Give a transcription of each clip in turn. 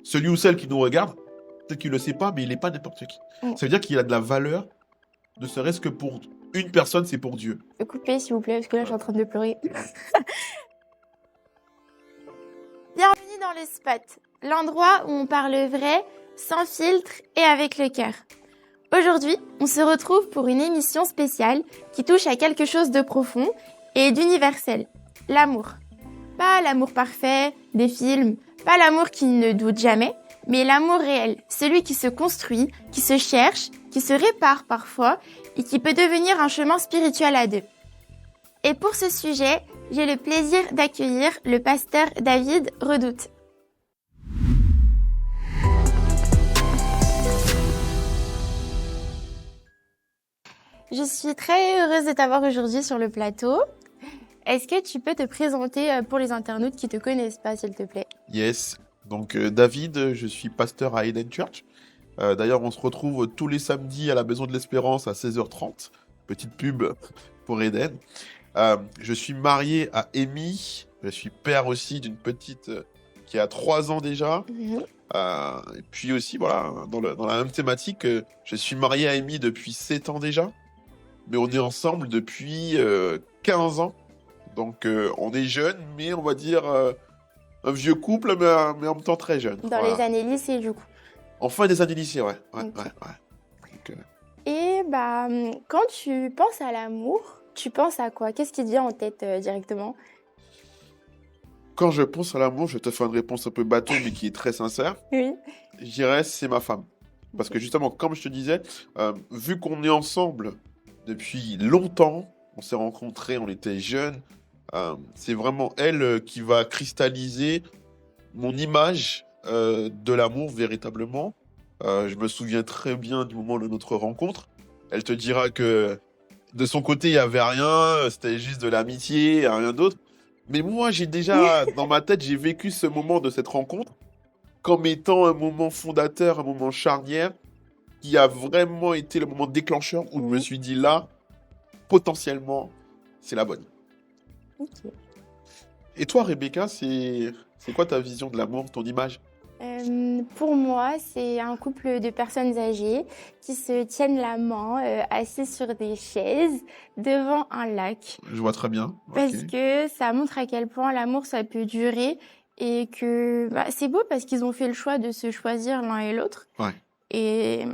celui ou celle qui nous regarde, peut-être qu'il ne le sait pas, mais il n'est pas n'importe qui. Ça veut dire qu'il a de la valeur, ne serait-ce que pour une personne, c'est pour Dieu. Coupez, s'il vous plaît, parce que là, je suis en train de pleurer. Bienvenue dans le spot, l'endroit où on parle vrai, sans filtre et avec le cœur. Aujourd'hui, on se retrouve pour une émission spéciale qui touche à quelque chose de profond et d'universel, l'amour. Pas l'amour parfait des films, pas l'amour qui ne doute jamais, mais l'amour réel, celui qui se construit, qui se cherche, qui se répare parfois et qui peut devenir un chemin spirituel à deux. Et pour ce sujet, j'ai le plaisir d'accueillir le pasteur David Redoute. Je suis très heureuse de t'avoir aujourd'hui sur le plateau. Est-ce que tu peux te présenter pour les internautes qui ne te connaissent pas, s'il te plaît? Yes. Donc, David, je suis pasteur à Eden Church. D'ailleurs, on se retrouve tous les samedis à la Maison de l'Espérance à 16h30. Petite pub pour Eden. Je suis marié à Amy. Je suis père aussi d'une petite qui a 3 ans déjà. Et puis aussi, voilà, dans la même thématique, je suis marié à Amy depuis 7 ans déjà. Mais on est ensemble depuis 15 ans. Donc, on est jeunes, mais on va dire un vieux couple, mais en même temps très jeune. Dans les années lycée, du coup. En fin des années lycée, ouais. Ok. Donc, Et quand tu penses à l'amour, tu penses à quoi? Qu'est-ce qui te vient en tête directement? quand je pense à l'amour, je te fais une réponse un peu bateau, mais qui est très sincère. Oui. Je dirais, c'est ma femme. Parce que justement, comme je te disais, vu qu'on est ensemble depuis longtemps, on s'est rencontrés, on était jeunes, c'est vraiment elle qui va cristalliser mon image de l'amour véritablement. Je me souviens très bien du moment de notre rencontre. Elle te dira que de son côté, il n'y avait rien, c'était juste de l'amitié, rien d'autre. Mais moi, j'ai déjà, dans ma tête, j'ai vécu ce moment de cette rencontre comme étant un moment fondateur, un moment charnière, qui a vraiment été le moment déclencheur où je me suis dit là, potentiellement, c'est la bonne. Ok. Et toi, Rebecca, c'est quoi ta vision de l'amour, ton image? Pour moi, c'est un couple de personnes âgées qui se tiennent la main, assis sur des chaises devant un lac. Je vois très bien. Parce Ok. que ça montre à quel point l'amour, ça peut durer et que c'est beau parce qu'ils ont fait le choix de se choisir l'un et l'autre. Ouais. Et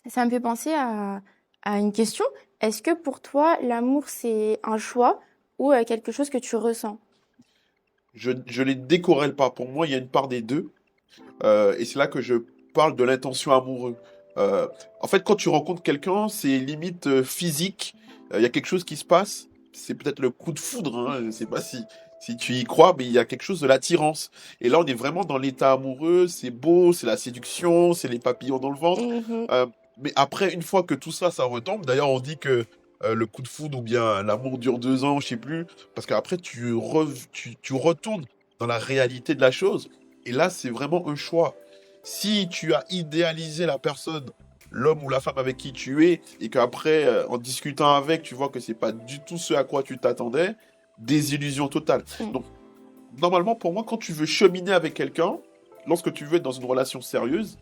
ça me fait penser à une question. Est-ce que pour toi, l'amour, c'est un choix ou quelque chose que tu ressens? Je les décorrèle pas. Pour moi, il y a une part des deux. Et c'est là que je parle de l'intention amoureuse. En fait, quand tu rencontres quelqu'un, c'est limite physique. Il y a quelque chose qui se passe. C'est peut-être le coup de foudre. Hein. Je ne sais pas si tu y crois, mais il y a quelque chose de l'attirance. Et là, on est vraiment dans l'état amoureux. C'est beau, c'est la séduction, c'est les papillons dans le ventre. Mhm. Mais après, une fois que tout ça, ça retombe. D'ailleurs, on dit que le coup de foudre ou bien l'amour dure 2 ans, je sais plus. Parce qu'après, tu retournes dans la réalité de la chose. Et là, c'est vraiment un choix. Si tu as idéalisé la personne, l'homme ou la femme avec qui tu es, et qu'après, en discutant avec, tu vois que c'est pas du tout ce à quoi tu t'attendais, désillusion totale. Mm. Donc, normalement, pour moi, quand tu veux cheminer avec quelqu'un, lorsque tu veux être dans une relation sérieuse,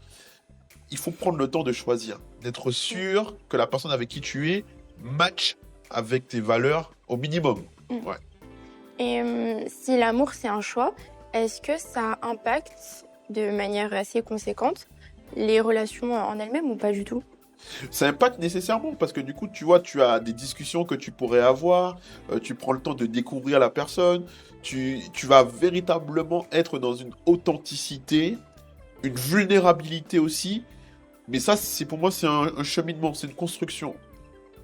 il faut prendre le temps de choisir, d'être sûr que la personne avec qui tu es match avec tes valeurs au minimum. Mm. Ouais. Et si l'amour, c'est un choix, est-ce que ça impacte de manière assez conséquente les relations en elles-mêmes ou pas du tout? Ça impacte nécessairement parce que du coup, tu vois, tu as des discussions que tu pourrais avoir, tu prends le temps de découvrir la personne, tu vas véritablement être dans une authenticité, une vulnérabilité aussi. Mais ça, c'est pour moi, c'est un cheminement, c'est une construction.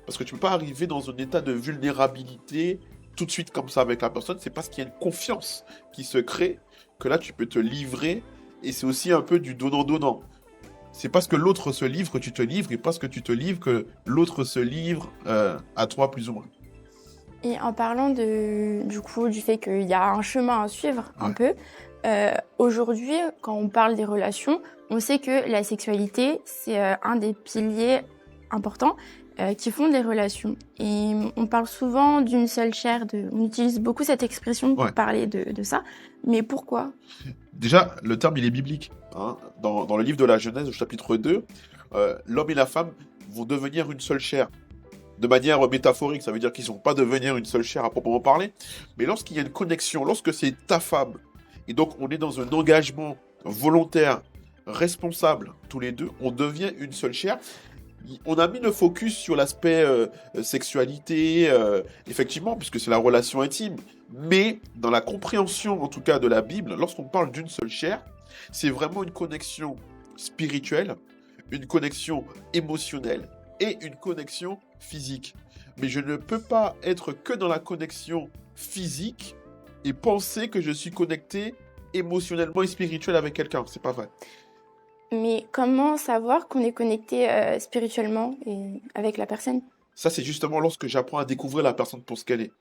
Parce que tu ne peux pas arriver dans un état de vulnérabilité tout de suite comme ça avec la personne. C'est parce qu'il y a une confiance qui se crée que là, tu peux te livrer. Et c'est aussi un peu du donnant-donnant. C'est parce que l'autre se livre que tu te livres et parce que tu te livres que l'autre se livre à toi plus ou moins. Et en parlant du fait qu'il y a un chemin à suivre un peu, aujourd'hui, quand on parle des relations, on sait que la sexualité, c'est un des piliers importants. qui fondent les relations. Et on parle souvent d'une seule chair, on utilise beaucoup cette expression pour Ouais. parler de ça. Mais pourquoi? Déjà, le terme, il est biblique. Hein. Dans le livre de la Genèse, au chapitre 2, l'homme et la femme vont devenir une seule chair. De manière métaphorique, ça veut dire qu'ils ne vont pas devenir une seule chair à proprement parler. Mais lorsqu'il y a une connexion, lorsque c'est ta femme, et donc on est dans un engagement volontaire, responsable, tous les deux, on devient une seule chair. On a mis le focus sur l'aspect sexualité, effectivement, puisque c'est la relation intime. Mais dans la compréhension, en tout cas, de la Bible, lorsqu'on parle d'une seule chair, c'est vraiment une connexion spirituelle, une connexion émotionnelle et une connexion physique. Mais je ne peux pas être que dans la connexion physique et penser que je suis connecté émotionnellement et spirituel avec quelqu'un. C'est pas vrai. Mais comment savoir qu'on est connecté spirituellement et avec la personne? Ça, c'est justement lorsque j'apprends à découvrir la personne pour ce qu'elle est.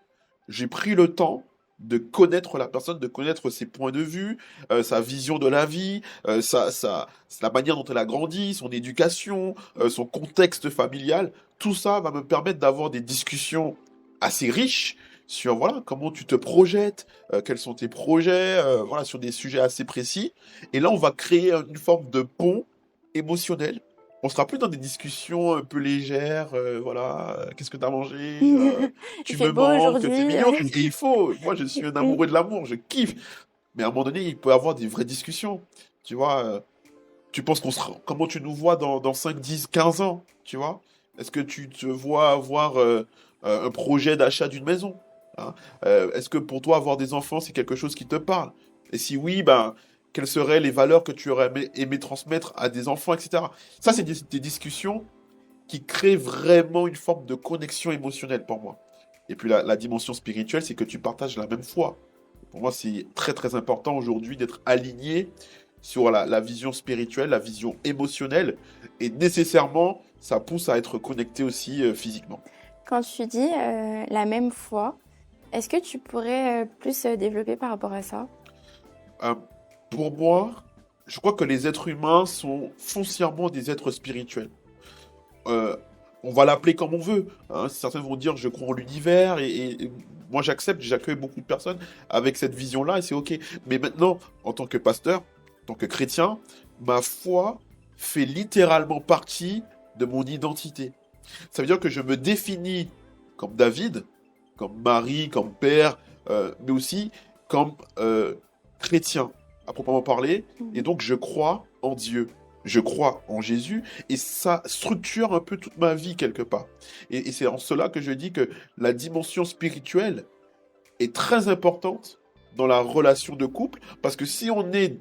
J'ai pris le temps de connaître la personne, de connaître ses points de vue, sa vision de la vie, la manière dont elle a grandi, son éducation, son contexte familial. Tout ça va me permettre d'avoir des discussions assez riches sur voilà, comment tu te projettes, quels sont tes projets, voilà, sur des sujets assez précis. Et là, on va créer une forme de pont émotionnel. On sera plus dans des discussions un peu légères, voilà, qu'est-ce que tu as mangé, Il tu fait me beau manques, t'es aujourd'hui. mignon, et il faut, moi je suis un amoureux de l'amour, je kiffe. Mais à un moment donné, il peut y avoir des vraies discussions. Tu vois, tu penses comment tu nous vois dans 5, 10, 15 ans, tu vois? Est-ce que tu te vois avoir un projet d'achat d'une maison? Hein. Est-ce que pour toi, avoir des enfants, c'est quelque chose qui te parle? Et si oui, ben, quelles seraient les valeurs que tu aurais aimé transmettre à des enfants, etc. Ça, c'est des discussions qui créent vraiment une forme de connexion émotionnelle pour moi. Et puis la dimension spirituelle, c'est que tu partages la même foi. Pour moi, c'est très très important aujourd'hui d'être aligné sur la vision spirituelle, la vision émotionnelle, et nécessairement, ça pousse à être connecté aussi physiquement. Quand tu dis la même foi, est-ce que tu pourrais plus développer par rapport à ça? Euh, pour moi, je crois que les êtres humains sont foncièrement des êtres spirituels. Euh, on va l'appeler comme on veut. Hein. Certains vont dire je crois en l'univers et moi j'accepte, j'accueille beaucoup de personnes avec cette vision-là et c'est ok. Mais maintenant, en tant que pasteur, en tant que chrétien, ma foi fait littéralement partie de mon identité. Ça veut dire que je me définis comme David, comme Marie, comme père, mais aussi comme chrétien, à proprement parler. Et donc, je crois en Dieu. Je crois en Jésus. Et ça structure un peu toute ma vie, quelque part. Et c'est en cela que je dis que la dimension spirituelle est très importante dans la relation de couple. Parce que si on est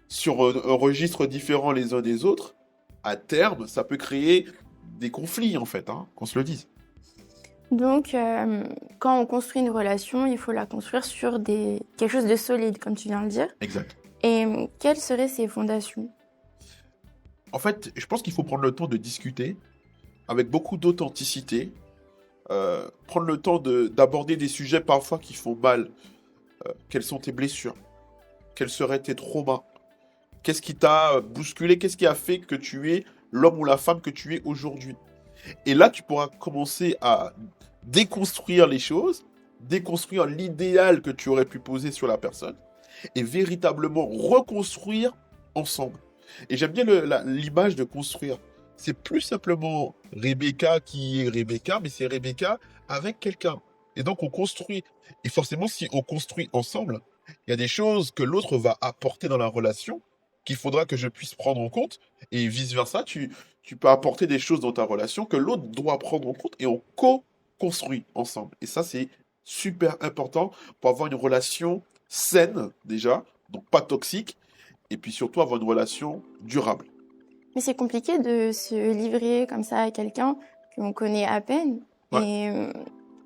sur un registre différent les uns des autres, à terme, ça peut créer des conflits, en fait, hein, qu'on se le dise. Donc, quand on construit une relation, il faut la construire sur quelque chose de solide, comme tu viens de le dire. Exact. Et quelles seraient ces fondations? En fait, je pense qu'il faut prendre le temps de discuter avec beaucoup d'authenticité, prendre le temps d'aborder des sujets parfois qui font mal. Quelles sont tes blessures? Quels seraient tes traumas? Qu'est-ce qui t'a bousculé? Qu'est-ce qui a fait que tu es l'homme ou la femme que tu es aujourd'hui? Et là, tu pourras commencer à déconstruire les choses, déconstruire l'idéal que tu aurais pu poser sur la personne et véritablement reconstruire ensemble. Et j'aime bien l'image de construire. C'est plus simplement Rebecca qui est Rebecca, mais c'est Rebecca avec quelqu'un. Et donc on construit. Et forcément, si on construit ensemble, il y a des choses que l'autre va apporter dans la relation qu'il faudra que je puisse prendre en compte. Et vice-versa, tu peux apporter des choses dans ta relation que l'autre doit prendre en compte et on co-construit ensemble. Et ça, c'est super important pour avoir une relation saine déjà, donc pas toxique, et puis surtout avoir une relation durable. Mais c'est compliqué de se livrer comme ça à quelqu'un qu'on connaît à peine. Ouais. Et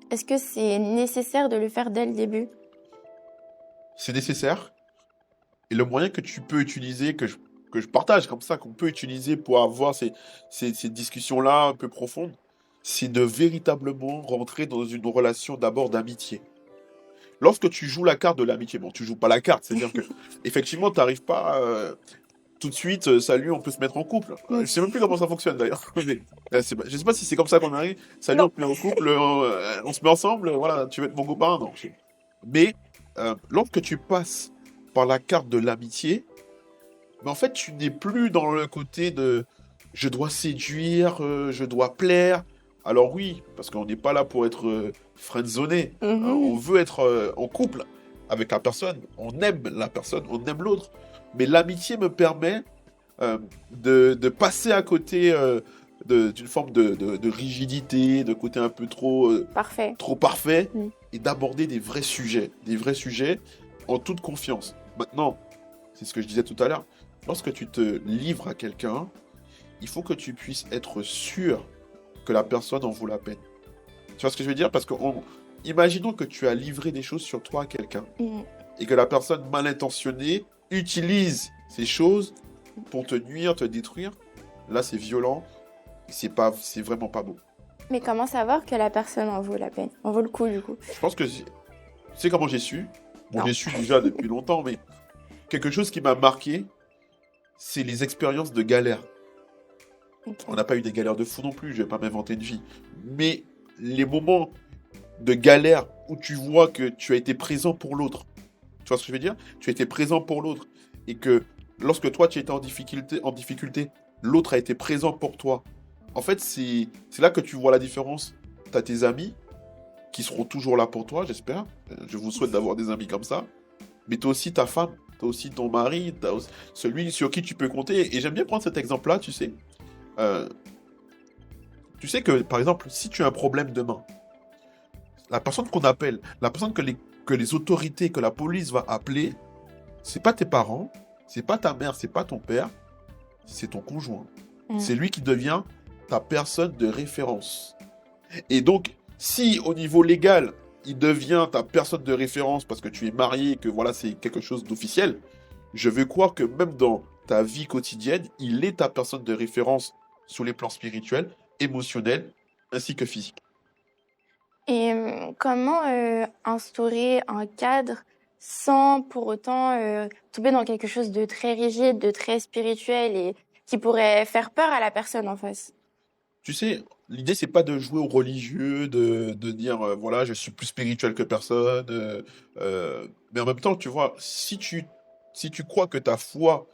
est-ce que c'est nécessaire de le faire dès le début? C'est nécessaire. Et le moyen que tu peux utiliser, que je partage comme ça, qu'on peut utiliser pour avoir ces discussions-là un peu profondes, c'est de véritablement rentrer dans une relation d'abord d'amitié. Lorsque tu joues la carte de l'amitié, bon, tu joues pas la carte, c'est-à-dire que effectivement, tu n'arrives pas tout de suite, salut, on peut se mettre en couple. Je sais même plus comment ça fonctionne d'ailleurs. Je sais pas si c'est comme ça qu'on arrive. Salut, on Non. se met en couple, on se met ensemble, voilà, tu veux être mon copain, non. Mais lorsque tu passes par la carte de l'amitié, mais en fait, tu n'es plus dans le côté de je dois séduire, je dois plaire. Alors oui, parce qu'on n'est pas là pour être friendzoné. On veut être en couple avec la personne. On aime la personne, on aime l'autre. Mais l'amitié me permet de passer à côté d'une forme de rigidité, de côté un peu Parfait. trop parfait, Mm. et d'aborder des vrais sujets en toute confiance. Maintenant, c'est ce que je disais tout à l'heure, lorsque tu te livres à quelqu'un, il faut que tu puisses être sûr que la personne en vaut la peine. Tu vois ce que je veux dire? Parce que imaginons que tu as livré des choses sur toi à quelqu'un Mm. et que la personne mal intentionnée utilise ces choses pour te nuire, te détruire. Là, c'est violent. C'est vraiment pas beau. Mais comment savoir que la personne en vaut la peine? En vaut le coup, du coup. Je pense que tu sais comment j'ai su? Bon, Non. j'ai su déjà depuis longtemps, mais quelque chose qui m'a marqué, c'est les expériences de galère. Ok. On n'a pas eu des galères de fou non plus, je vais pas m'inventer une vie. Mais les moments de galère où tu vois que tu as été présent pour l'autre. Tu vois ce que je veux dire? Tu as été présent pour l'autre. Et que lorsque toi tu étais en difficulté, l'autre a été présent pour toi. En fait, c'est là que tu vois la différence. Tu as tes amis qui seront toujours là pour toi, j'espère. Je vous souhaite d'avoir des amis comme ça. Mais tu as aussi ta femme, tu as aussi ton mari, tu as celui sur qui tu peux compter. Et j'aime bien prendre cet exemple-là, tu sais. Euh, Tu sais que, par exemple, si tu as un problème demain, la personne qu'on appelle, la personne que les autorités, que la police va appeler, c'est pas tes parents, c'est pas ta mère, c'est pas ton père, c'est ton conjoint. Mm. C'est lui qui devient ta personne de référence. Et donc, si au niveau légal, il devient ta personne de référence parce que tu es marié, que voilà, c'est quelque chose d'officiel, je veux croire que même dans ta vie quotidienne, il est ta personne de référence sur les plans spirituels, émotionnels, ainsi que physiques. Et comment instaurer un cadre sans pour autant tomber dans quelque chose de très rigide, de très spirituel et qui pourrait faire peur à la personne en face? Tu sais, l'idée, c'est pas de jouer au religieux, de dire, voilà, je suis plus spirituel que personne. Mais en même temps, tu vois, si tu crois que ta foi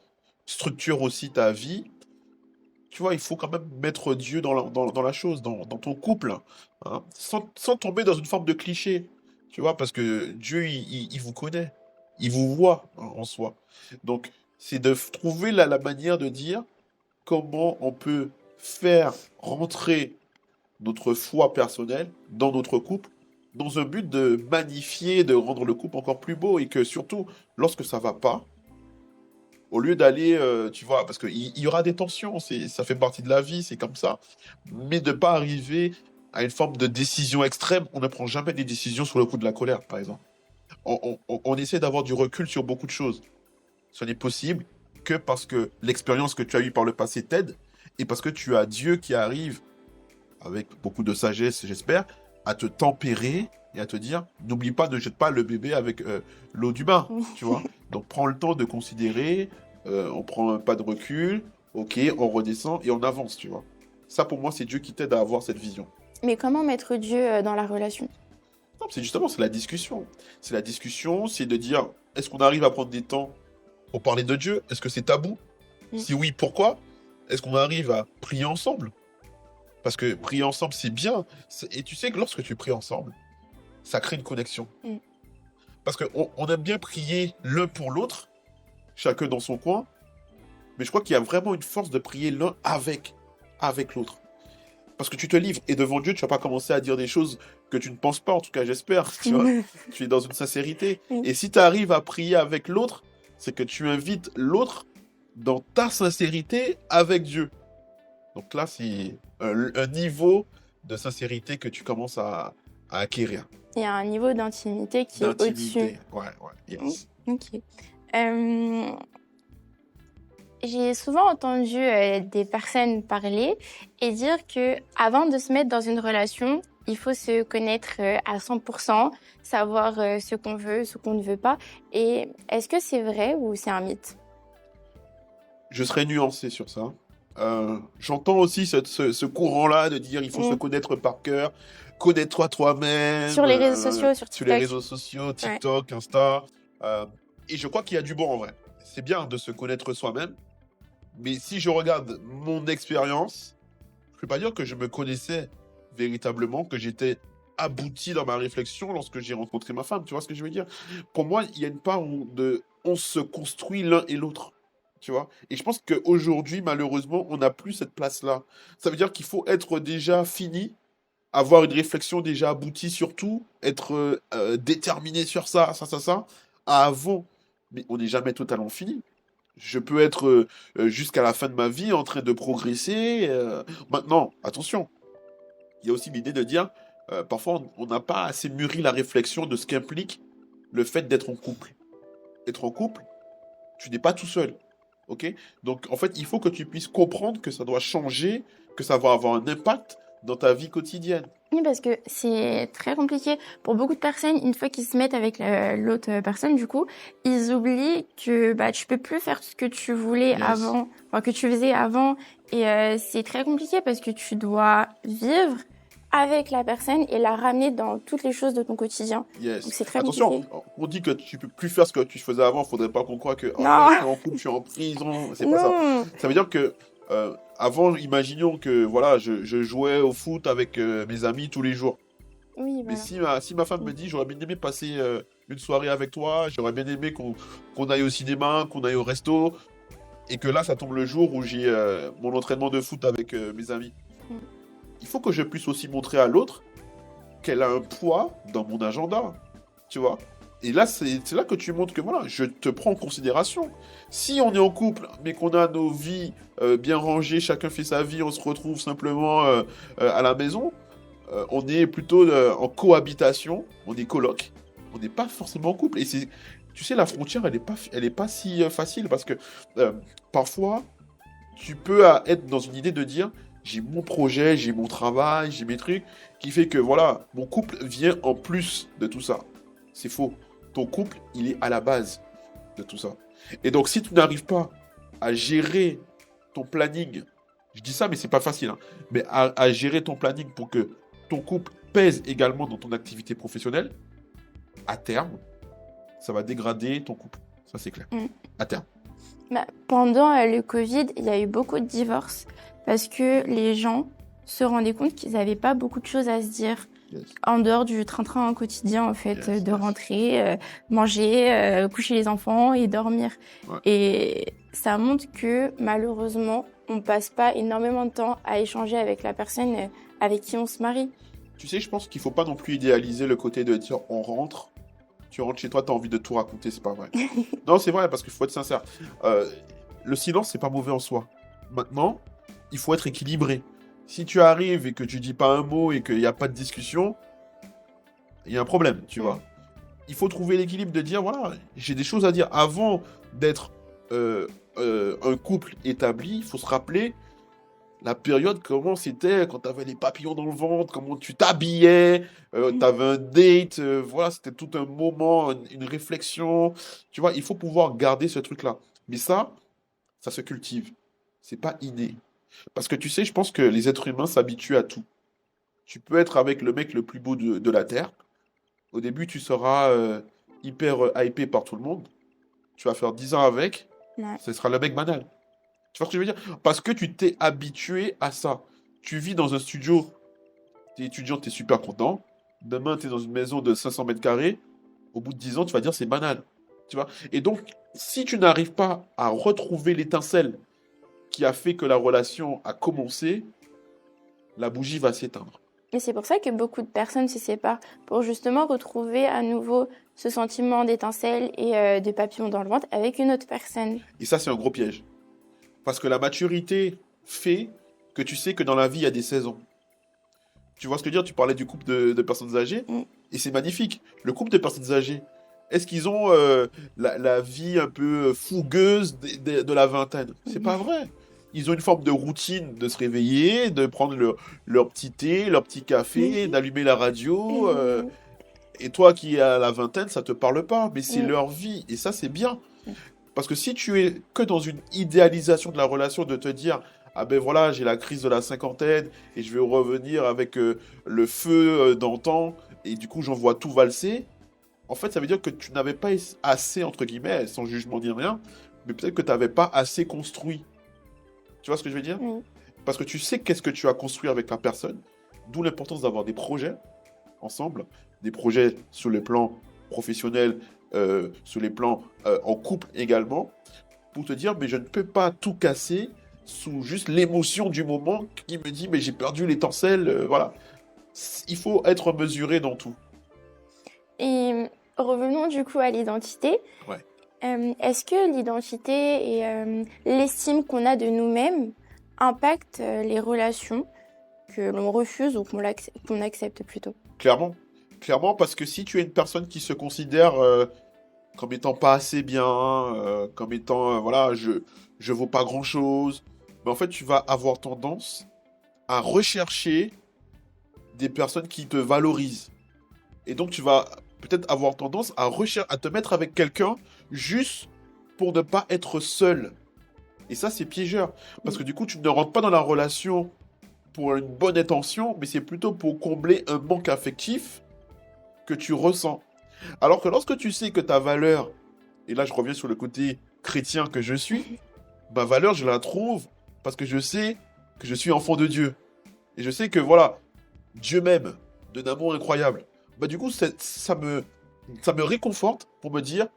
structure aussi ta vie, tu vois, il faut quand même mettre Dieu dans la chose, dans ton couple, hein, sans tomber dans une forme de cliché, tu vois, parce que Dieu, il vous connaît, il vous voit en soi. Donc, c'est de trouver la manière de dire comment on peut faire rentrer notre foi personnelle dans notre couple, dans un but de magnifier, de rendre le couple encore plus beau, et que surtout, lorsque ça va pas, au lieu d'aller, tu vois, parce qu'il y aura des tensions, ça fait partie de la vie, c'est comme ça, mais de pas arriver à une forme de décision extrême. On ne prend jamais des décisions sous le coup de la colère, par exemple. On essaie d'avoir du recul sur beaucoup de choses. Ce n'est possible que parce que l'expérience que tu as eue par le passé t'aide, et parce que tu as Dieu qui arrive, avec beaucoup de sagesse, j'espère, à te tempérer et à te dire, n'oublie pas, ne jette pas le bébé avec l'eau du bain, tu vois. Donc prends le temps de considérer, on prend un pas de recul, ok, on redescend et on avance, tu vois. Ça, pour moi, c'est Dieu qui t'aide à avoir cette vision. Mais comment mettre Dieu dans la relation? Non, c'est justement, c'est la discussion. C'est la discussion, c'est de dire, est-ce qu'on arrive à prendre des temps pour parler de Dieu? Est-ce que c'est tabou? Mm. Si oui, pourquoi? Est-ce qu'on arrive à prier ensemble? Parce que prier ensemble, c'est bien. Et tu sais que lorsque tu pries ensemble, ça crée une connexion. Mm. Parce qu'on aime bien prier l'un pour l'autre, chacun dans son coin, mais je crois qu'il y a vraiment une force de prier l'un avec l'autre. Parce que tu te livres, et devant Dieu, tu vas pas commencer à dire des choses que tu ne penses pas, en tout cas j'espère, tu vois. Tu es dans une sincérité. Mm. Et si tu arrives à prier avec l'autre, c'est que tu invites l'autre dans ta sincérité avec Dieu. Donc là, c'est un niveau de sincérité que tu commences à acquérir. Il y a un niveau d'intimité qui est au-dessus. D'intimité. Ouais, yes. Ok. J'ai souvent entendu des personnes parler et dire que avant de se mettre dans une relation, il faut se connaître à 100%, savoir ce qu'on veut, ce qu'on ne veut pas. Et est-ce que c'est vrai ou c'est un mythe? je serais nuancé sur ça. J'entends aussi ce courant-là de dire il faut se Mm. connaître par cœur, connais-toi toi-même, Sur les réseaux sociaux, sur sur les TikTok. réseaux sociaux, Ouais. TikTok, Insta. euh, et je crois qu'il y a du bon en vrai. C'est bien de se connaître soi-même, mais si je regarde mon expérience, je peux pas dire que je me connaissais véritablement, que j'étais abouti dans ma réflexion lorsque j'ai rencontré ma femme. Tu vois ce que je veux dire? Pour moi, il y a une part on se construit l'un et l'autre. Tu vois? Et je pense qu'aujourd'hui, malheureusement, on n'a plus cette place-là. Ça veut dire qu'il faut être déjà fini, avoir une réflexion déjà aboutie sur tout, être déterminé sur ça, avant. Mais on n'est jamais totalement fini. Je peux être jusqu'à la fin de ma vie en train de progresser. Maintenant, attention, il y a aussi l'idée de dire, parfois on n'a pas assez mûri la réflexion de ce qu'implique le fait d'être en couple. Être en couple, tu n'es pas tout seul. Ok? Donc en fait, il faut que tu puisses comprendre que ça doit changer, que ça va avoir un impact dans ta vie quotidienne. Oui, parce que c'est très compliqué pour beaucoup de personnes. Une fois qu'ils se mettent avec l'autre personne, du coup, ils oublient que bah tu peux plus faire ce que tu voulais Yes. avant, enfin que tu faisais avant, et c'est très compliqué parce que tu dois vivre avec la personne et la ramener dans toutes les choses de ton quotidien. Donc Yes. c'est très Attention, compliqué. on dit que tu peux plus faire ce que tu faisais avant. Faudrait pas qu'on croie que oh, je Non, suis en couple, je suis en prison. C'est pas ça. non. Ça veut dire que avant, imaginons que voilà, je jouais au foot avec mes amis tous les jours. Oui, Mais voilà. si ma femme me dit, j'aurais bien aimé passer une soirée avec toi, j'aurais bien aimé qu'on aille au cinéma, qu'on aille au resto, et que là, ça tombe le jour où j'ai mon entraînement de foot avec mes amis. Mm. Il faut que je puisse aussi montrer à l'autre qu'elle a un poids dans mon agenda, tu vois. Et là, c'est là que tu montres que voilà, je te prends en considération. Si on est en couple, mais qu'on a nos vies bien rangées, chacun fait sa vie, on se retrouve simplement à la maison, on est plutôt en cohabitation, on est coloc, on n'est pas forcément en couple. Et c'est, tu sais, la frontière, elle est pas si facile parce que euh, parfois, tu peux être dans une idée de dire, j'ai mon projet, j'ai mon travail, j'ai mes trucs, qui fait que voilà, mon couple vient en plus de tout ça. C'est faux. Ton couple, il est à la base de tout ça. Et donc, si tu n'arrives pas à gérer ton planning, je dis ça, mais c'est pas facile, hein, mais à gérer ton planning pour que ton couple pèse également dans ton activité professionnelle, à terme, ça va dégrader ton couple. Ça, c'est clair. Mm. À terme. Bah, pendant le Covid, il y a eu beaucoup de divorces parce que les gens se rendaient compte qu'ils n'avaient pas beaucoup de choses à se dire Yes. en dehors du train-train quotidien, en fait, Yes, de yes. rentrer, manger, coucher les enfants et dormir. Ouais. Et ça montre que malheureusement, on passe pas énormément de temps à échanger avec la personne avec qui on se marie. Tu sais, je pense qu'il faut pas non plus idéaliser le côté de dire on rentre, tu rentres chez toi, tu as envie de tout raconter, c'est pas vrai. Non, c'est vrai parce qu'il faut être sincère. Le silence, c'est pas mauvais en soi. Maintenant, il faut être équilibré. Si tu arrives et que tu dis pas un mot et qu'il n'y a pas de discussion, il y a un problème, tu vois. Il faut trouver l'équilibre de dire voilà, j'ai des choses à dire. Avant d'être un couple établi, il faut se rappeler la période, comment c'était quand tu avais les papillons dans le ventre, comment tu t'habillais, tu avais un date, voilà, c'était tout un moment, une réflexion. Tu vois, il faut pouvoir garder ce truc-là. Mais ça se cultive. C'est pas inné. Parce que tu sais, je pense que les êtres humains s'habituent à tout. Tu peux être avec le mec le plus beau de la Terre. Au début, tu seras hyper hypé par tout le monde. Tu vas faire 10 ans avec, Ouais. ce sera le mec banal. Tu vois ce que je veux dire? Parce que tu t'es habitué à ça. Tu vis dans un studio, t'es étudiant, t'es super content. Demain, t'es dans une maison de 500 mètres carrés. Au bout de 10 ans, tu vas dire c'est banal. Tu vois? Et donc, si tu n'arrives pas à retrouver l'étincelle qui a fait que la relation a commencé, la bougie va s'éteindre. Et c'est pour ça que beaucoup de personnes se séparent, pour justement retrouver à nouveau ce sentiment d'étincelle et de papillon dans le ventre avec une autre personne. Et ça, c'est un gros piège. Parce que la maturité fait que tu sais que dans la vie, il y a des saisons. Tu vois ce que je veux dire? Tu parlais du couple de personnes âgées, Mm. et c'est magnifique. Le couple de personnes âgées, est-ce qu'ils ont la vie un peu fougueuse de la vingtaine? C'est pas vrai. Ils ont une forme de routine de se réveiller, de prendre leur petit thé, leur petit café, d'allumer la radio. Et toi qui es à la vingtaine, ça te parle pas, mais c'est Mm. leur vie. Et ça, c'est bien. Parce que si tu es que dans une idéalisation de la relation, de te dire, ah ben voilà, j'ai la crise de la cinquantaine et je vais revenir avec le feu d'antan et du coup j'en vois tout valser, en fait ça veut dire que tu n'avais pas assez, entre guillemets, sans jugement ni rien, mais peut-être que tu n'avais pas assez construit. Tu vois ce que je veux dire? Oui. Parce que tu sais qu'est-ce que tu as construit avec la personne, d'où l'importance d'avoir des projets ensemble, des projets sur le plan professionnel, sur les plans en couple également, pour te dire, mais je ne peux pas tout casser sous juste l'émotion du moment qui me dit, mais j'ai perdu l'étincelle, voilà. Il faut être mesuré dans tout. Et revenons du coup à l'identité. Ouais. Est-ce que l'identité et l'estime qu'on a de nous-mêmes impactent les relations que l'on refuse ou qu'on accepte plutôt? Clairement. Clairement, parce que si tu es une personne qui se considère comme étant pas assez bien, comme étant, voilà, je vaux pas grand-chose, mais en fait, tu vas avoir tendance à rechercher des personnes qui te valorisent. Et donc, tu vas peut-être avoir tendance à te mettre avec quelqu'un juste pour ne pas être seul. Et ça, c'est piégeur. Parce que du coup, tu ne rentres pas dans la relation pour une bonne intention, mais c'est plutôt pour combler un manque affectif que tu ressens. Alors que lorsque tu sais que ta valeur, et là je reviens sur le côté chrétien que je suis, ma valeur, je la trouve parce que je sais que je suis enfant de Dieu. Et je sais que voilà, Dieu m'aime d'un amour incroyable. Bah du coup, ça me réconforte pour me dire,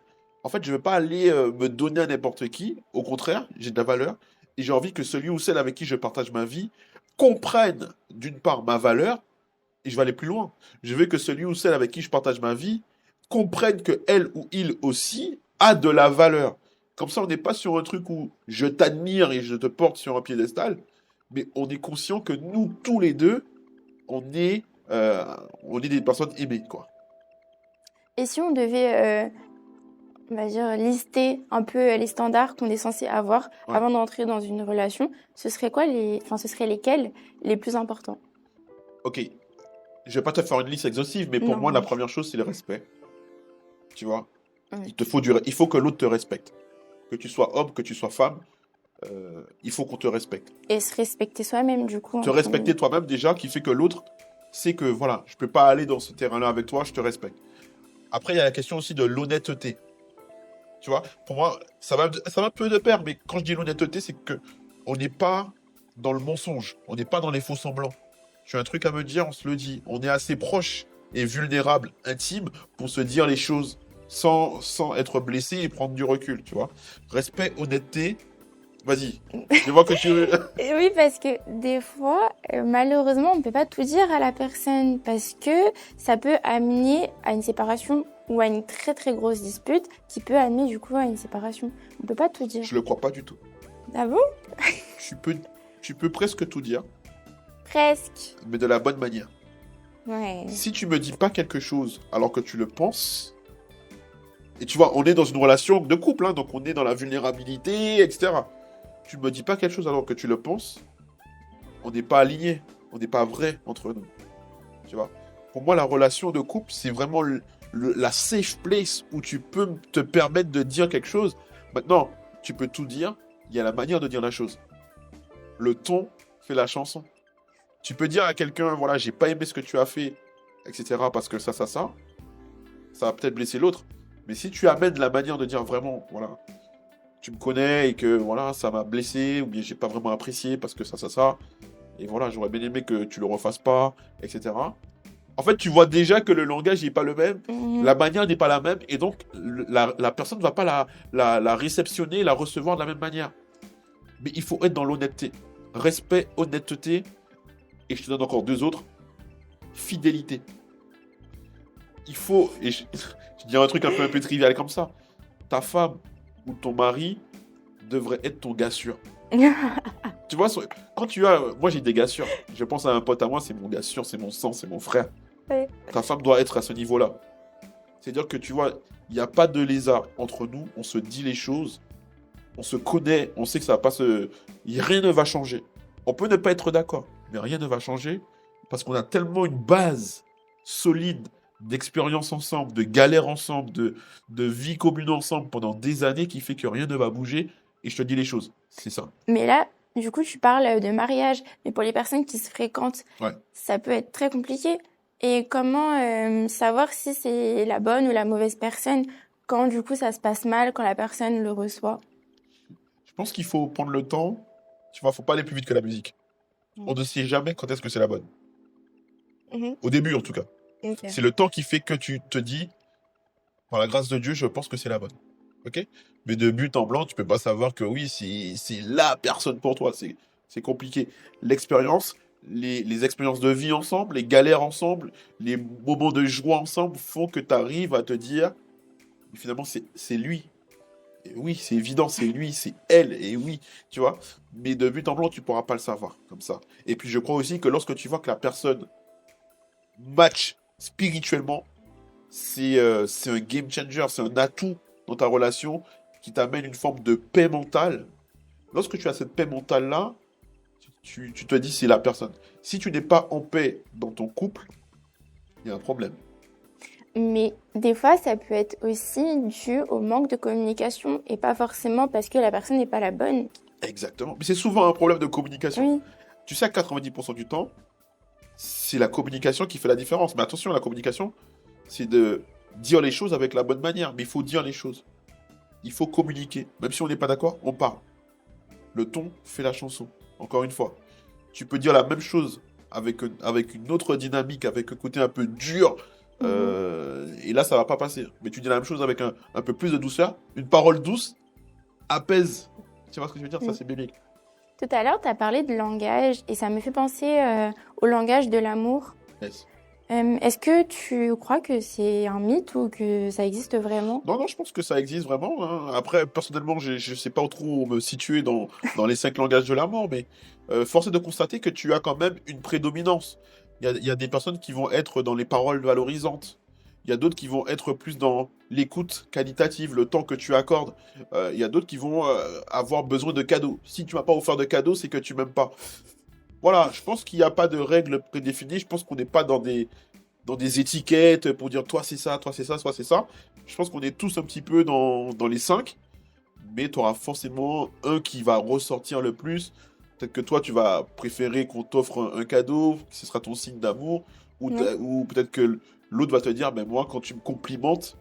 en fait, je ne veux pas aller me donner à n'importe qui. Au contraire, j'ai de la valeur. Et j'ai envie que celui ou celle avec qui je partage ma vie comprenne d'une part ma valeur, et je vais aller plus loin. Je veux que celui ou celle avec qui je partage ma vie comprenne que elle ou il aussi a de la valeur. Comme ça, on n'est pas sur un truc où je t'admire et je te porte sur un piédestal, mais on est conscient que nous, tous les deux, on est, euh, on est des personnes aimées, quoi. Et si on devait, on va dire, lister un peu les standards qu'on est censé avoir Ouais. avant d'entrer dans une relation, ce serait quoi ce serait lesquels les plus importants? Ok, je vais pas te faire une liste exhaustive, mais pour Non, moi, la oui. première chose, c'est le respect. Tu vois? Oui. Il faut que l'autre te respecte. Que tu sois homme, que tu sois femme, il faut qu'on te respecte. Et se respecter soi-même, du coup, en Te premier. respecter toi-même déjà, qui fait que l'autre sait que voilà, je peux pas aller dans ce terrain-là avec toi, je te respecte. Après, il y a la question aussi de l'honnêteté. Tu vois, pour moi, ça va un peu de pair, mais quand je dis l'honnêteté, c'est que on n'est pas dans le mensonge, on n'est pas dans les faux semblants. Tu as un truc à me dire, on se le dit. On est assez proche et vulnérable, intime, pour se dire les choses sans être blessé et prendre du recul, tu vois. Respect, honnêteté. Vas-y, je vois que tu... Et oui, parce que des fois, malheureusement, on ne peut pas tout dire à la personne parce que ça peut amener à une séparation ou à une très très grosse dispute qui peut amener du coup à une séparation. On ne peut pas tout dire. Je le crois pas du tout. Ah bon? Tu peux presque tout dire, Presque. mais de la bonne manière. Ouais. Si tu me dis pas quelque chose alors que tu le penses, et tu vois, on est dans une relation de couple, hein, donc on est dans la vulnérabilité, etc. Tu me dis pas quelque chose alors que tu le penses, on n'est pas aligné, on n'est pas vrai entre nous. Tu vois. Pour moi, la relation de couple, c'est vraiment la safe place où tu peux te permettre de dire quelque chose. Maintenant, tu peux tout dire, il y a la manière de dire la chose. Le ton fait la chanson. Tu peux dire à quelqu'un, voilà, j'ai pas aimé ce que tu as fait, etc. parce que ça va peut-être blesser l'autre. Mais si tu amènes la manière de dire vraiment, voilà, tu me connais et que voilà, ça m'a blessé, ou bien j'ai pas vraiment apprécié parce que ça, et voilà, j'aurais bien aimé que tu le refasses pas, etc. En fait, tu vois déjà que le langage n'est pas le même, Mhm. la manière n'est pas la même, et donc la personne ne va pas la réceptionner, la recevoir de la même manière. Mais il faut être dans l'honnêteté. Respect, honnêteté, et je te donne encore deux autres, fidélité. Il faut, et je dirais un truc un peu trivial comme ça, ta femme ou ton mari devrait être ton gars sûr. Tu vois, quand tu as... Moi, j'ai des gars sûrs. Je pense à un pote à moi, c'est mon gars sûr, c'est mon sang, c'est mon frère. Ouais. Ta femme doit être à ce niveau-là. C'est-à-dire que tu vois, il n'y a pas de lézard entre nous, on se dit les choses, on se connaît, on sait que ça va pas se... Rien ne va changer. On peut ne pas être d'accord, mais rien ne va changer parce qu'on a tellement une base solide d'expérience ensemble, de galères ensemble, de vie commune ensemble pendant des années qui fait que rien ne va bouger. Et je te dis les choses. C'est ça. Mais là, du coup, tu parles de mariage, mais pour les personnes qui se fréquentent, Ouais. ça peut être très compliqué. Et comment savoir si c'est la bonne ou la mauvaise personne quand du coup ça se passe mal, quand la personne le reçoit? Je pense qu'il faut prendre le temps. Tu vois, faut pas aller plus vite que la musique. On ne sait jamais quand est-ce que c'est la bonne. Mhm. Au début, en tout cas. Ok. C'est le temps qui fait que tu te dis, par la grâce de Dieu, je pense que c'est la bonne. Ok? Mais de but en blanc, tu peux pas savoir que oui, c'est la personne pour toi. C'est compliqué. L'expérience, les expériences de vie ensemble, les galères ensemble, les moments de joie ensemble font que tu arrives à te dire, finalement, c'est lui. Et oui, c'est évident, c'est lui, c'est elle, et oui, tu vois. Mais de but en blanc, tu pourras pas le savoir comme ça. Et puis je crois aussi que lorsque tu vois que la personne match spirituellement, c'est un game changer, c'est un atout dans ta relation qui t'amène une forme de paix mentale. Lorsque tu as cette paix mentale-là, tu te dis c'est la personne. Si tu n'es pas en paix dans ton couple, il y a un problème. Mais des fois, ça peut être aussi dû au manque de communication et pas forcément parce que la personne n'est pas la bonne. Exactement. Mais c'est souvent un problème de communication. Oui, Tu sais, à 90% du temps, c'est la communication qui fait la différence. Mais attention, la communication, c'est de dire les choses avec la bonne manière. Mais il faut dire les choses. Il faut communiquer. Même si on n'est pas d'accord, on parle. Le ton fait la chanson. Encore une fois. Tu peux dire la même chose avec une autre dynamique, avec un côté un peu dur. Et là, ça va pas passer. Mais tu dis la même chose avec un peu plus de douceur. Une parole douce apaise. Tu vois ce que je veux dire? Ça, oui. c'est biblique. Tout à l'heure, tu as parlé de langage et ça me fait penser au langage de l'amour. Yes. Est-ce que tu crois que c'est un mythe ou que ça existe vraiment? Non, non, je pense que ça existe vraiment, hein. Après, personnellement, je sais pas trop où me situer dans les 5 langages de l'amour, mais force est de constater que tu as quand même une prédominance. Il y a des personnes qui vont être dans les paroles valorisantes. Il y a d'autres qui vont être plus dans l'écoute qualitative, le temps que tu accordes. Il y a d'autres qui vont avoir besoin de cadeaux. Si tu m'as pas offert de cadeaux, c'est que tu m'aimes pas. Voilà, je pense qu'il n'y a pas de règles prédéfinies. Je pense qu'on n'est pas dans des étiquettes pour dire toi c'est ça, toi c'est ça, toi c'est ça. Je pense qu'on est tous un petit peu dans les 5, mais tu auras forcément un qui va ressortir le plus. Peut-être que toi tu vas préférer qu'on t'offre un cadeau, que ce sera ton signe d'amour, Oui. ou peut-être que l'autre va te dire, ben moi quand tu me complimentes,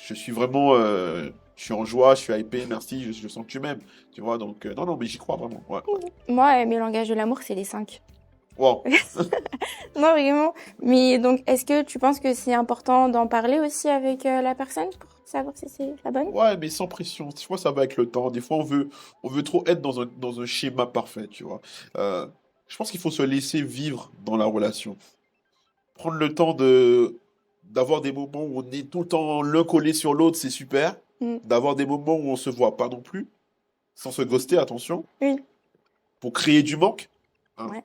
je suis vraiment, je suis en joie, je suis hypé, merci, je sens que tu m'aimes. Tu vois, donc non, non, mais j'y crois vraiment. Ouais. Moi, mes langages de l'amour, c'est les 5. Wow. Non, vraiment. Mais donc, est-ce que tu penses que c'est important d'en parler aussi avec la personne pour savoir si c'est la bonne? Ouais, mais sans pression. Tu vois, ça va avec le temps. Des fois, on veut trop être dans un schéma parfait, tu vois. Je pense qu'il faut se laisser vivre dans la relation. Prendre le temps d'avoir des moments où on est tout le temps l'un collé sur l'autre, c'est super. Mm. D'avoir des moments où on se voit pas non plus, sans se ghoster, attention, Oui. pour créer du manque, hein. Ouais.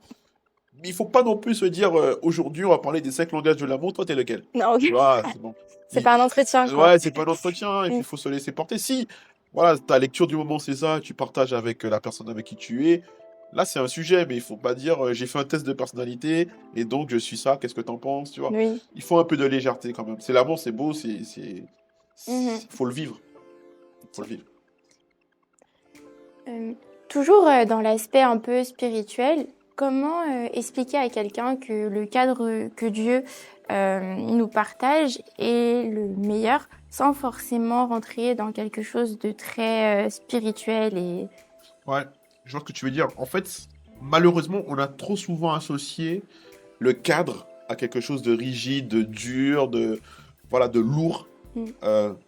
Mais il faut pas non plus se dire, aujourd'hui, on va parler des 5 langages de l'amour, toi, t'es lequel? Non, ok. Tu vois, c'est bon. C'est pas un entretien, quoi. Ouais, c'est pas un entretien, et puis Mm. il faut se laisser porter. Si, voilà, ta lecture du moment, c'est ça, tu partages avec la personne avec qui tu es. Là, c'est un sujet, mais il faut pas dire j'ai fait un test de personnalité et donc je suis ça, qu'est-ce que t'en penses, tu vois. Oui. Il faut un peu de légèreté quand même. C'est l'amour, c'est beau, Mhm. faut le vivre. Faut le vivre. Toujours dans l'aspect un peu spirituel, comment expliquer à quelqu'un que le cadre que Dieu nous partage est le meilleur sans forcément rentrer dans quelque chose de très spirituel et... Ouais, je vois ce que tu veux dire. En fait, malheureusement, on a trop souvent associé le cadre à quelque chose de rigide, de dur, voilà, de lourd. Mm.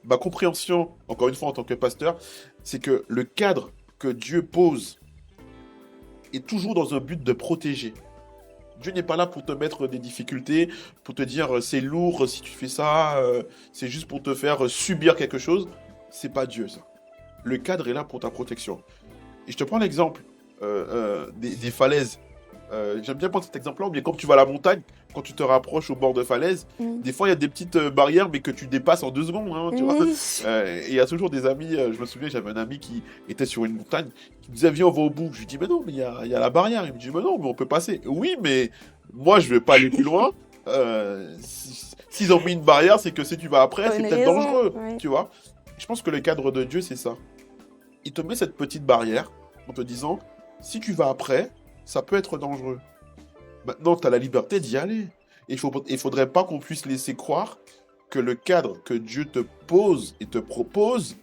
Ma compréhension, encore une fois en tant que pasteur, c'est que le cadre que Dieu pose est toujours dans un but de protéger. Dieu n'est pas là pour te mettre des difficultés, pour te dire c'est lourd si tu fais ça, c'est juste pour te faire subir quelque chose. C'est pas Dieu ça. Le cadre est là pour ta protection. Et je te prends l'exemple des falaises. J'aime bien prendre cet exemple-là, mais quand tu vas à la montagne, quand tu te rapproches au bord de falaise, Mm. des fois il y a des petites barrières, mais que tu dépasses en 2 secondes, hein, tu vois. Oui. Et il y a toujours des amis, je me souviens, j'avais un ami qui était sur une montagne, qui me disait viens, on va au bout. Je lui dis mais non, mais il y a la barrière. Il me dit mais non, mais on peut passer. Oui, mais moi je vais pas aller plus loin. S'ils ont mis une barrière, c'est que si tu vas après, c'est Bonne peut-être raison, dangereux, ouais. tu vois. Je pense que le cadre de Dieu, c'est ça. Il te met cette petite barrière en te disant, si tu vas après, ça peut être dangereux. Maintenant, tu as la liberté d'y aller. Il faudrait pas qu'on puisse laisser croire que le cadre que Dieu te pose et te propose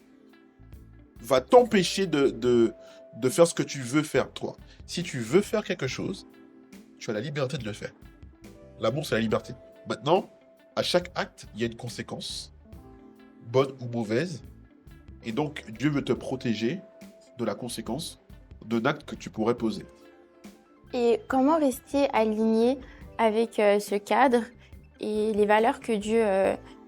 va t'empêcher de faire ce que tu veux faire, toi. Si tu veux faire quelque chose, tu as la liberté de le faire. L'amour, c'est la liberté. Maintenant, à chaque acte, il y a une conséquence, bonne ou mauvaise. Et donc, Dieu veut te protéger de la conséquence d'un acte que tu pourrais poser. Et comment rester aligné avec ce cadre et les valeurs que Dieu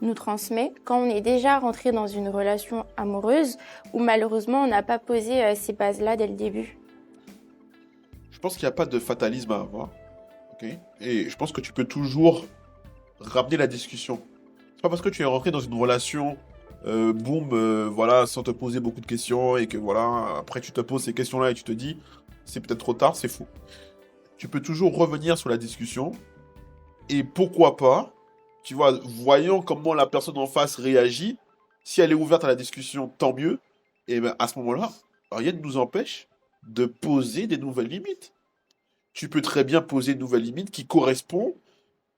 nous transmet quand on est déjà rentré dans une relation amoureuse où malheureusement on n'a pas posé ces bases-là dès le début? Je pense qu'il n'y a pas de fatalisme à avoir. Ok. Et je pense que tu peux toujours ramener la discussion. C'est pas parce que tu es rentré dans une relation, boum, voilà, sans te poser beaucoup de questions et que voilà, après tu te poses ces questions-là et tu te dis, c'est peut-être trop tard, c'est faux. Tu peux toujours revenir sur la discussion et pourquoi pas, tu vois, voyant comment la personne en face réagit, si elle est ouverte à la discussion, tant mieux. Et ben à ce moment-là, rien ne nous empêche de poser des nouvelles limites. Tu peux très bien poser une nouvelle limite qui correspond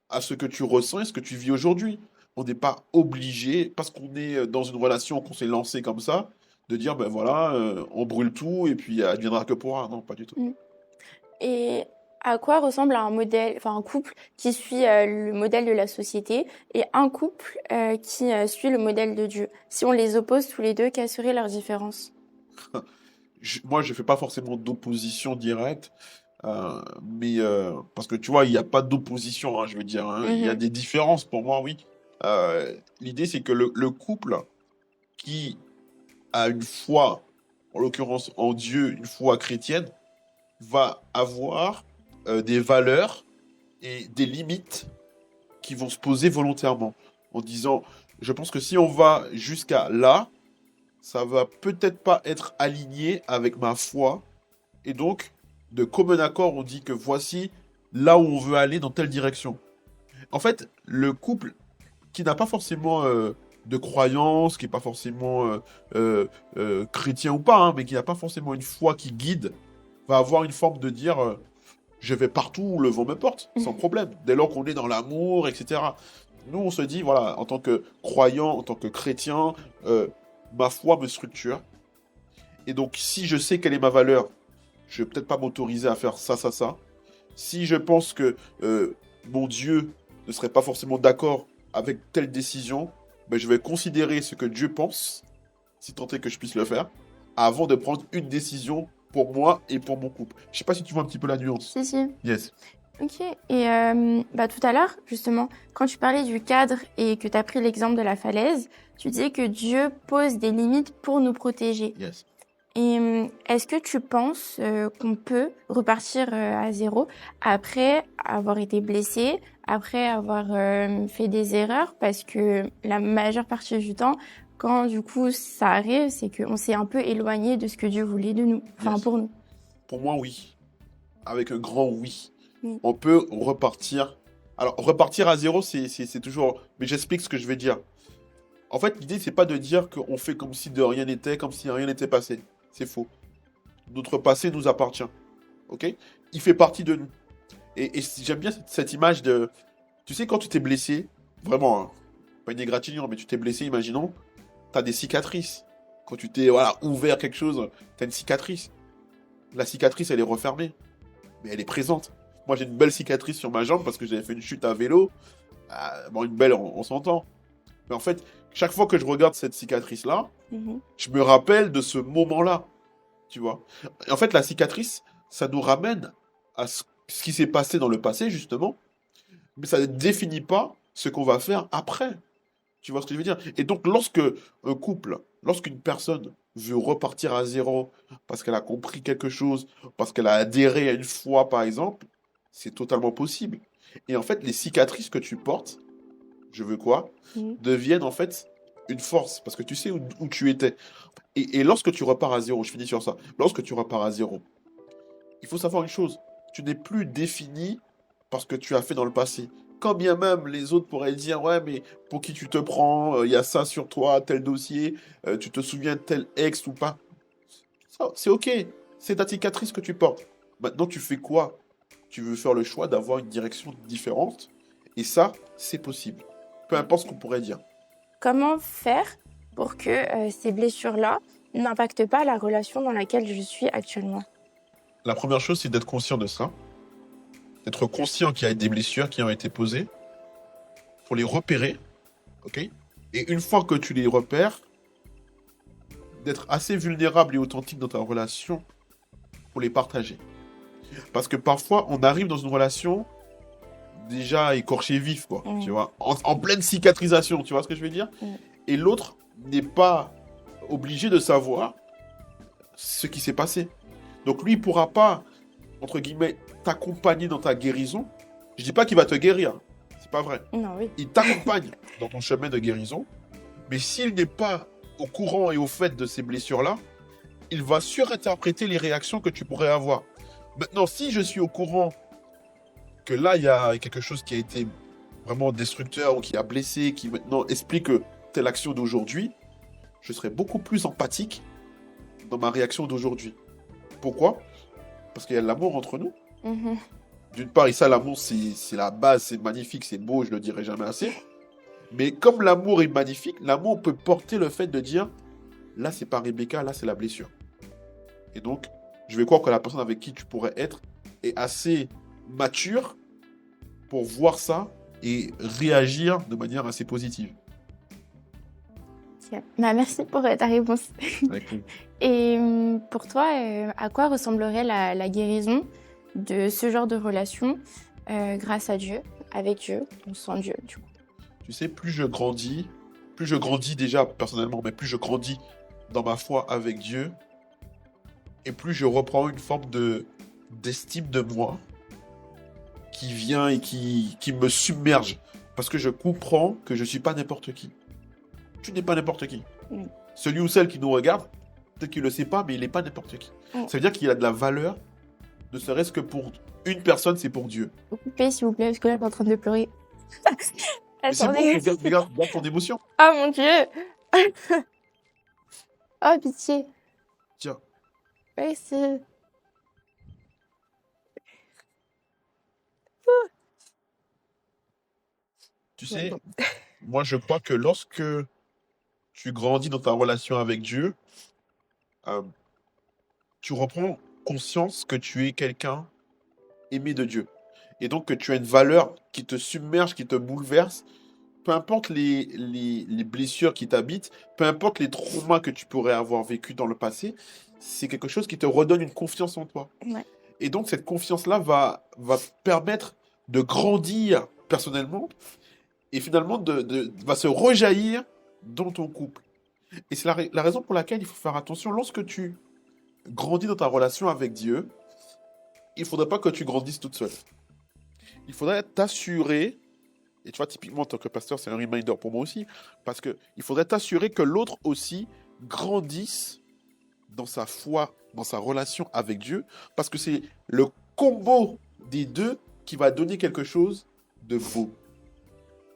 à ce que tu ressens et ce que tu vis aujourd'hui. On n'est pas obligé, parce qu'on est dans une relation, qu'on s'est lancé comme ça, de dire, ben voilà, on brûle tout et puis adviendra que pourra. Non, pas du tout. Mm. Et à quoi ressemble un modèle, enfin un couple qui suit le modèle de la société et un couple qui suit le modèle de Dieu? Si on les oppose tous les deux, quelle serait leur différence? Moi, je fais pas forcément d'opposition directe, mais parce que tu vois, il n'y a pas d'opposition, hein, je veux dire, hein. Il y a Mhm. des différences pour moi, oui. L'idée, c'est que le couple qui a une foi, en l'occurrence en Dieu, une foi chrétienne, va avoir des valeurs et des limites qui vont se poser volontairement. En disant, je pense que si on va jusqu'à là, ça va peut-être pas être aligné avec ma foi. Et donc, de commun accord, on dit que voici là où on veut aller dans telle direction. En fait, le couple qui n'a pas forcément de croyance, qui n'est pas forcément chrétien ou pas, hein, mais qui n'a pas forcément une foi qui guide, va avoir une forme de dire je vais partout où le vent me porte, sans problème, dès lors qu'on est dans l'amour, etc. Nous, on se dit, voilà, en tant que croyant, en tant que chrétien, ma foi me structure. Et donc, si je sais quelle est ma valeur, je vais peut-être pas m'autoriser à faire ça, ça, ça. Si je pense que mon Dieu ne serait pas forcément d'accord avec telle décision, ben, je vais considérer ce que Dieu pense, si tant est que je puisse le faire, avant de prendre une décision pour moi et pour mon couple. Je sais pas si tu vois un petit peu la nuance. Si, si. Yes. Ok. Et tout à l'heure, justement, quand tu parlais du cadre et que tu as pris l'exemple de la falaise, tu disais que Dieu pose des limites pour nous protéger. Yes. Et est-ce que tu penses qu'on peut repartir à zéro après avoir été blessé, après avoir fait des erreurs? Parce que la majeure partie du temps, quand du coup ça arrive, c'est qu'on s'est un peu éloigné de ce que Dieu voulait de nous, enfin Yes. pour nous. Pour moi, oui. Avec un grand oui. Oui. On peut repartir. Alors, repartir à zéro, c'est toujours. Mais j'explique ce que je vais dire. En fait, l'idée, c'est pas de dire qu'on fait comme si de rien n'était, comme si rien n'était passé. C'est faux. Notre passé nous appartient. Ok? Il fait partie de nous. Et j'aime bien cette image de. Tu sais, quand tu t'es blessé, vraiment, hein, pas une égratignure, mais tu t'es blessé, imaginons, t'as des cicatrices. Quand tu t'es voilà, ouvert quelque chose, t'as une cicatrice. La cicatrice, elle est refermée, mais elle est présente. Moi, j'ai une belle cicatrice sur ma jambe parce que j'avais fait une chute à vélo. Bon, une belle, on s'entend. Mais en fait, chaque fois que je regarde cette cicatrice-là, Mhm. je me rappelle de ce moment-là, tu vois. Et en fait, la cicatrice, ça nous ramène à ce qui s'est passé dans le passé, justement, mais ça ne définit pas ce qu'on va faire après. Tu vois ce que je veux dire? Et donc, lorsque un couple, lorsqu'une personne veut repartir à zéro parce qu'elle a compris quelque chose, parce qu'elle a adhéré à une foi, par exemple, c'est totalement possible. Et en fait, les cicatrices que tu portes, je veux quoi, Mhm. deviennent en fait une force parce que tu sais où tu étais. Et lorsque tu repars à zéro, je finis sur ça, lorsque tu repars à zéro, il faut savoir une chose, tu n'es plus défini par ce que tu as fait dans le passé. quand bien même les autres pourraient dire, ouais, mais pour qui tu te prends, il y a ça sur toi, tel dossier, tu te souviens de tel ex ou pas. Ça, c'est ok, c'est ta cicatrice que tu portes. Maintenant, tu fais quoi? Tu veux faire le choix d'avoir une direction différente, et ça, c'est possible. Peu importe ce qu'on pourrait dire. Comment faire pour que ces blessures-là n'impactent pas la relation dans laquelle je suis actuellement? La première chose, c'est d'être conscient de ça, d'être conscient qu'il y a des blessures qui ont été posées, pour les repérer, ok? Et une fois que tu les repères, d'être assez vulnérable et authentique dans ta relation pour les partager. Parce que parfois, on arrive dans une relation déjà écorché vif, quoi, tu vois, en pleine cicatrisation, tu vois ce que je veux dire? Et l'autre n'est pas obligé de savoir ce qui s'est passé. Donc lui, il pourra pas, entre guillemets, t'accompagner dans ta guérison. Je dis pas qu'il va te guérir, c'est pas vrai. Non, oui. Il t'accompagne dans ton chemin de guérison, mais s'il n'est pas au courant et au fait de ces blessures-là, il va surinterpréter les réactions que tu pourrais avoir. Maintenant, si je suis au courant que là, il y a quelque chose qui a été vraiment destructeur ou qui a blessé, qui maintenant explique telle action d'aujourd'hui, je serai beaucoup plus empathique dans ma réaction d'aujourd'hui. Pourquoi? Parce qu'il y a de l'amour entre nous. D'une part, et ça, l'amour, c'est la base, c'est magnifique, c'est beau, je le dirai jamais assez. Mais comme l'amour est magnifique, l'amour peut porter le fait de dire, là, c'est pas Rebecca, là, c'est la blessure. Et donc, je vais croire que la personne avec qui tu pourrais être est assez mature pour voir ça et réagir de manière assez positive. Bah, merci pour ta réponse. Avec nous. Et pour toi, à quoi ressemblerait la guérison de ce genre de relation grâce à Dieu, avec Dieu, ou sans Dieu, du coup? Tu sais, plus je grandis déjà personnellement, mais plus je grandis dans ma foi avec Dieu, et plus je reprends une forme d'estime de moi qui vient et qui me submerge. Parce que je comprends que je ne suis pas n'importe qui. Tu n'es pas n'importe qui. Celui ou celle qui nous regarde, peut-être qu'il ne le sait pas, mais il n'est pas n'importe qui. Ça veut dire qu'il a de la valeur, ne serait-ce que pour une personne, c'est pour Dieu. Vous coupez, s'il vous plaît, parce que là, je suis en train de pleurer. Mais c'est bon, regarde ton émotion. Oh mon Dieu! Oh, pitié. Tiens. Merci. Tu sais, moi je crois que lorsque tu grandis dans ta relation avec Dieu, tu reprends conscience que tu es quelqu'un aimé de Dieu. Et donc que tu as une valeur qui te submerge, qui te bouleverse. Peu importe les blessures qui t'habitent, peu importe les traumas que tu pourrais avoir vécu dans le passé, c'est quelque chose qui te redonne une confiance en toi. Ouais. Et donc cette confiance-là va permettre de grandir personnellement et finalement va se rejaillir dans ton couple. Et c'est la raison pour laquelle il faut faire attention. Lorsque tu grandis dans ta relation avec Dieu, il ne faudrait pas que tu grandisses toute seule. Il faudrait t'assurer, et tu vois, typiquement, en tant que pasteur, c'est un reminder pour moi aussi, parce qu'il faudrait t'assurer que l'autre aussi grandisse dans sa foi, dans sa relation avec Dieu, parce que c'est le combo des deux qui va donner quelque chose de beau.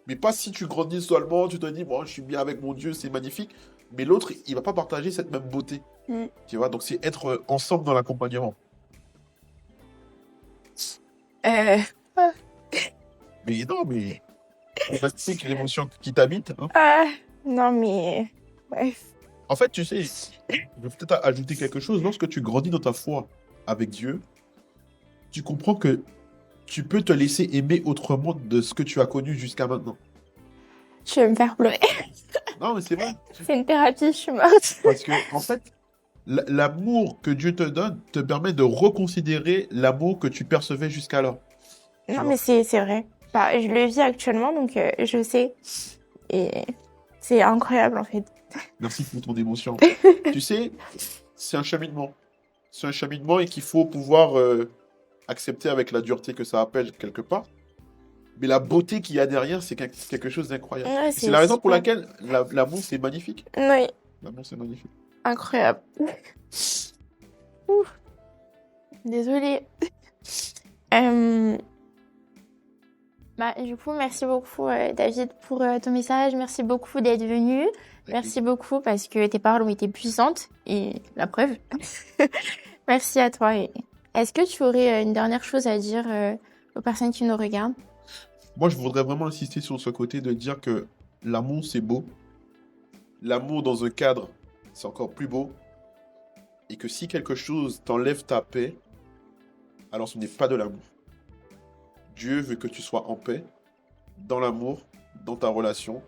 Mais pas si tu grandis seulement, tu te dis, bon, je suis bien avec mon Dieu, c'est magnifique, mais l'autre, il va pas partager cette même beauté. Tu vois, donc c'est être ensemble dans l'accompagnement. Mais non, mais on explique l'émotion qui t'habite. Hein. Non, mais... Bref. En fait, tu sais, je vais peut-être ajouter quelque chose. Lorsque tu grandis dans ta foi avec Dieu, tu comprends que tu peux te laisser aimer autrement de ce que tu as connu jusqu'à maintenant. Je vais me faire pleurer. Non, mais c'est vrai. C'est une thérapie, je suis morte. Parce que, en fait, l'amour que Dieu te donne te permet de reconsidérer l'amour que tu percevais jusqu'alors. Non, mais c'est vrai. Bah, je le vis actuellement, donc je sais. Et c'est incroyable, en fait. Merci pour ton émotion. Tu sais, c'est un cheminement. C'est un cheminement et qu'il faut pouvoir accepter avec la dureté que ça appelle quelque part. Mais la beauté qu'il y a derrière, c'est quelque chose d'incroyable. Ouais, C'est la raison pour laquelle l'amour, c'est magnifique. Oui. L'amour, c'est magnifique. Incroyable. Ouf. Désolée. Du coup, merci beaucoup, David, pour ton message. Merci beaucoup d'être venu. Merci beaucoup parce que tes paroles ont été puissantes et la preuve. Merci à toi. Et est-ce que tu aurais une dernière chose à dire aux personnes qui nous regardent? Moi, je voudrais vraiment insister sur ce côté de dire que l'amour, c'est beau. L'amour dans un cadre, c'est encore plus beau. Et que si quelque chose t'enlève ta paix, alors ce n'est pas de l'amour. Dieu veut que tu sois en paix, dans l'amour, dans ta relation.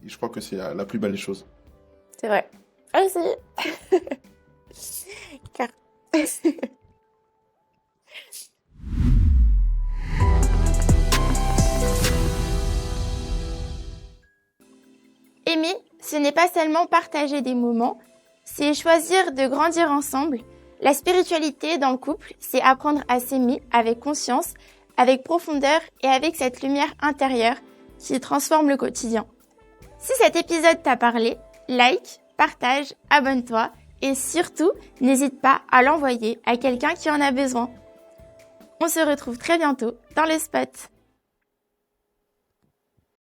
Et je crois que c'est la plus belle des choses. C'est vrai. Merci. Car... Aimer, ce n'est pas seulement partager des moments, c'est choisir de grandir ensemble. La spiritualité dans le couple, c'est apprendre à s'aimer avec conscience, avec profondeur et avec cette lumière intérieure qui transforme le quotidien. Si cet épisode t'a parlé, like, partage, abonne-toi et surtout, n'hésite pas à l'envoyer à quelqu'un qui en a besoin. On se retrouve très bientôt dans les spots.